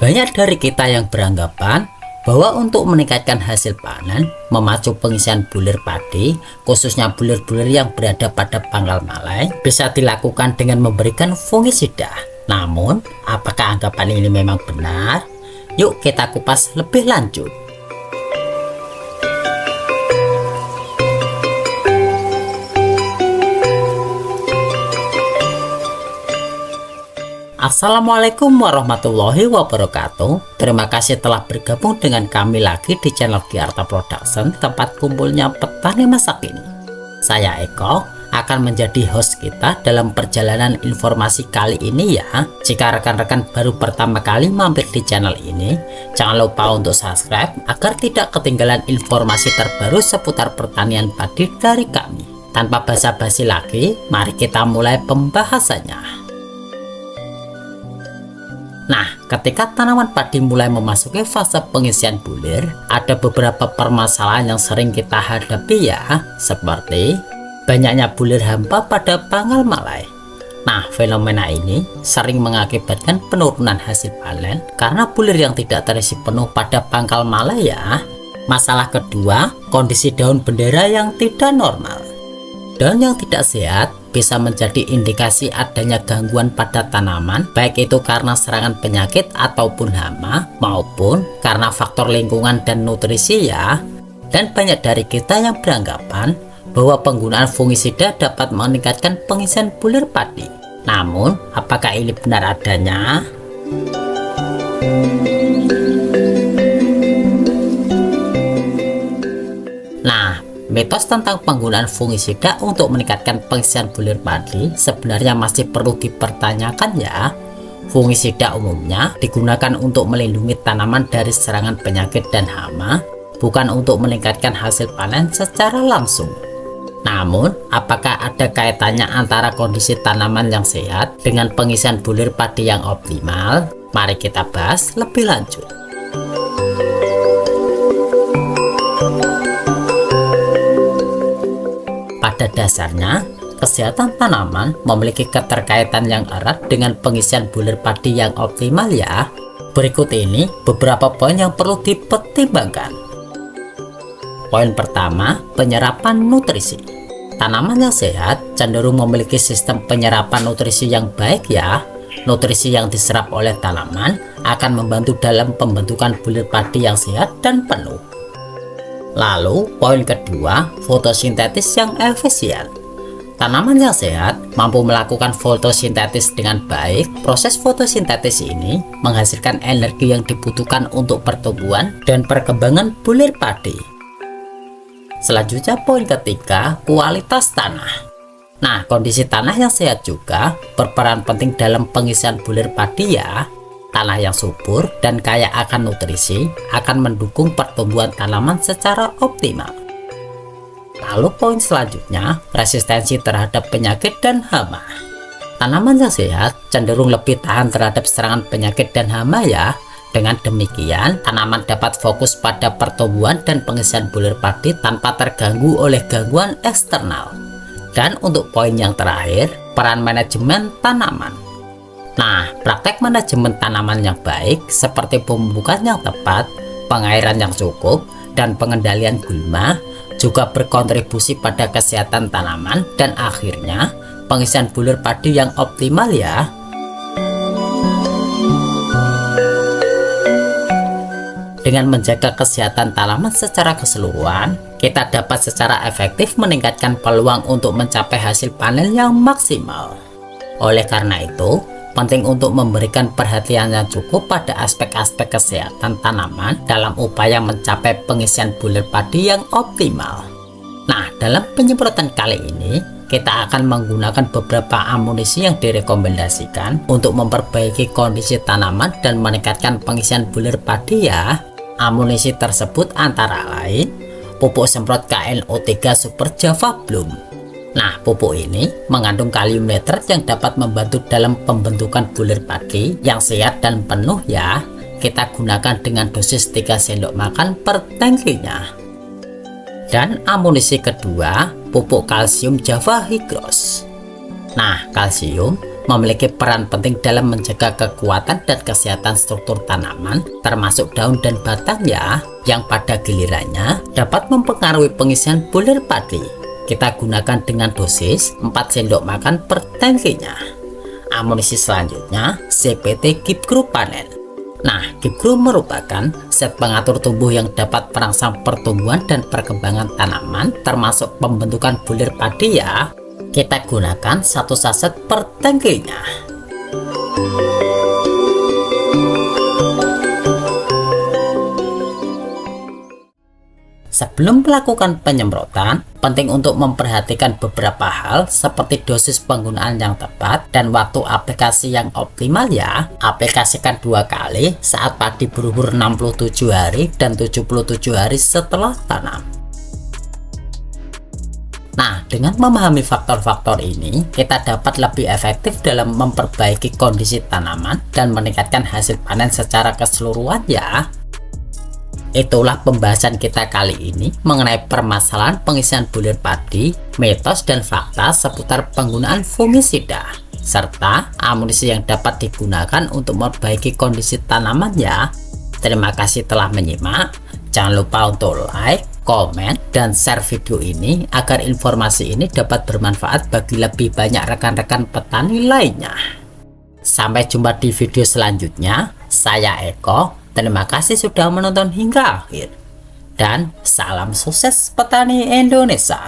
Banyak dari kita yang beranggapan bahwa untuk meningkatkan hasil panen, memacu pengisian bulir padi, khususnya bulir-bulir yang berada pada pangkal malai, bisa dilakukan dengan memberikan fungisida. Namun, apakah anggapan ini memang benar? Yuk kita kupas lebih lanjut. Assalamualaikum warahmatullahi wabarakatuh. Terima kasih telah bergabung dengan kami lagi di channel Giarta Production, tempat kumpulnya petani masa kini. Saya Eko akan menjadi host kita dalam perjalanan informasi kali ini ya. Jika rekan-rekan baru pertama kali mampir di channel ini, jangan lupa untuk subscribe agar tidak ketinggalan informasi terbaru seputar pertanian padi dari kami. Tanpa basa-basi lagi, mari kita mulai pembahasannya. Nah, ketika tanaman padi mulai memasuki fase pengisian bulir, ada beberapa permasalahan yang sering kita hadapi ya, seperti banyaknya bulir hampa pada pangkal malai. Nah, fenomena ini sering mengakibatkan penurunan hasil panen karena bulir yang tidak terisi penuh pada pangkal malai ya. Masalah kedua, kondisi daun bendera yang tidak normal. Daun yang tidak sehat bisa menjadi indikasi adanya gangguan pada tanaman, baik itu karena serangan penyakit ataupun hama, maupun karena faktor lingkungan dan nutrisi ya. Dan banyak dari kita yang beranggapan bahwa penggunaan fungisida dapat meningkatkan pengisian bulir padi. Namun, apakah ini benar adanya? Nah, mitos tentang penggunaan fungisida untuk meningkatkan pengisian bulir padi sebenarnya masih perlu dipertanyakan ya. Fungisida umumnya digunakan untuk melindungi tanaman dari serangan penyakit dan hama, bukan untuk meningkatkan hasil panen secara langsung. Namun, apakah ada kaitannya antara kondisi tanaman yang sehat dengan pengisian bulir padi yang optimal? Mari kita bahas lebih lanjut. Pada dasarnya, kesehatan tanaman memiliki keterkaitan yang erat dengan pengisian bulir padi yang optimal ya. Berikut ini beberapa poin yang perlu dipertimbangkan. Poin pertama, penyerapan nutrisi. Tanaman yang sehat cenderung memiliki sistem penyerapan nutrisi yang baik ya. Nutrisi yang diserap oleh tanaman akan membantu dalam pembentukan bulir padi yang sehat dan penuh. Lalu, poin kedua, fotosintesis yang efisien. Tanaman yang sehat mampu melakukan fotosintesis dengan baik. Proses fotosintesis ini menghasilkan energi yang dibutuhkan untuk pertumbuhan dan perkembangan bulir padi. Selanjutnya, poin ketiga, kualitas tanah. Nah, kondisi tanah yang sehat juga berperan penting dalam pengisian bulir padi ya. Tanah yang subur dan kaya akan nutrisi akan mendukung pertumbuhan tanaman secara optimal. Lalu poin selanjutnya, resistensi terhadap penyakit dan hama. Tanaman yang sehat cenderung lebih tahan terhadap serangan penyakit dan hama ya. Dengan demikian, tanaman dapat fokus pada pertumbuhan dan pengisian bulir padi tanpa terganggu oleh gangguan eksternal. Dan untuk poin yang terakhir, peran manajemen tanaman. Nah, praktek manajemen tanaman yang baik seperti pemupukan yang tepat, pengairan yang cukup, dan pengendalian gulma juga berkontribusi pada kesehatan tanaman dan akhirnya pengisian bulir padi yang optimal ya. Dengan menjaga kesehatan tanaman secara keseluruhan, kita dapat secara efektif meningkatkan peluang untuk mencapai hasil panen yang maksimal. Oleh karena itu, penting untuk memberikan perhatian yang cukup pada aspek-aspek kesehatan tanaman dalam upaya mencapai pengisian bulir padi yang optimal. Nah, dalam penyemprotan kali ini, kita akan menggunakan beberapa amunisi yang direkomendasikan untuk memperbaiki kondisi tanaman dan meningkatkan pengisian bulir padi ya. Amunisi tersebut antara lain pupuk semprot KNO3 Super Java Bloom. Nah, pupuk ini mengandung kalium nitrat yang dapat membantu dalam pembentukan bulir padi yang sehat dan penuh ya. Kita gunakan dengan dosis 3 sendok makan per tangkinya. Dan amunisi kedua, pupuk kalsium Java Higros. Nah, kalsium memiliki peran penting dalam menjaga kekuatan dan kesehatan struktur tanaman, termasuk daun dan batangnya, yang pada gilirannya dapat mempengaruhi pengisian bulir padi. Kita gunakan dengan dosis 4 sendok makan per tangkinya. Amunisi selanjutnya, CPT Gipgru Panen. Nah, Gipgru merupakan zat pengatur tumbuh yang dapat merangsang pertumbuhan dan perkembangan tanaman, termasuk pembentukan bulir padi ya. Kita gunakan 1 saset per tangkinya. Sebelum melakukan penyemprotan, penting untuk memperhatikan beberapa hal seperti dosis penggunaan yang tepat dan waktu aplikasi yang optimal ya. Aplikasikan 2 kali saat padi berumur 67 hari dan 77 hari setelah tanam. Nah, dengan memahami faktor-faktor ini, kita dapat lebih efektif dalam memperbaiki kondisi tanaman dan meningkatkan hasil panen secara keseluruhan ya. Itulah pembahasan kita kali ini mengenai permasalahan pengisian bulir padi, mitos dan fakta seputar penggunaan fungisida, serta amunisi yang dapat digunakan untuk memperbaiki kondisi tanaman ya. Terima kasih telah menyimak. Jangan lupa untuk like, komen, dan share video ini agar informasi ini dapat bermanfaat bagi lebih banyak rekan-rekan petani lainnya. Sampai jumpa di video selanjutnya. Saya Eko. Terima kasih sudah menonton hingga akhir. Dan salam sukses petani Indonesia.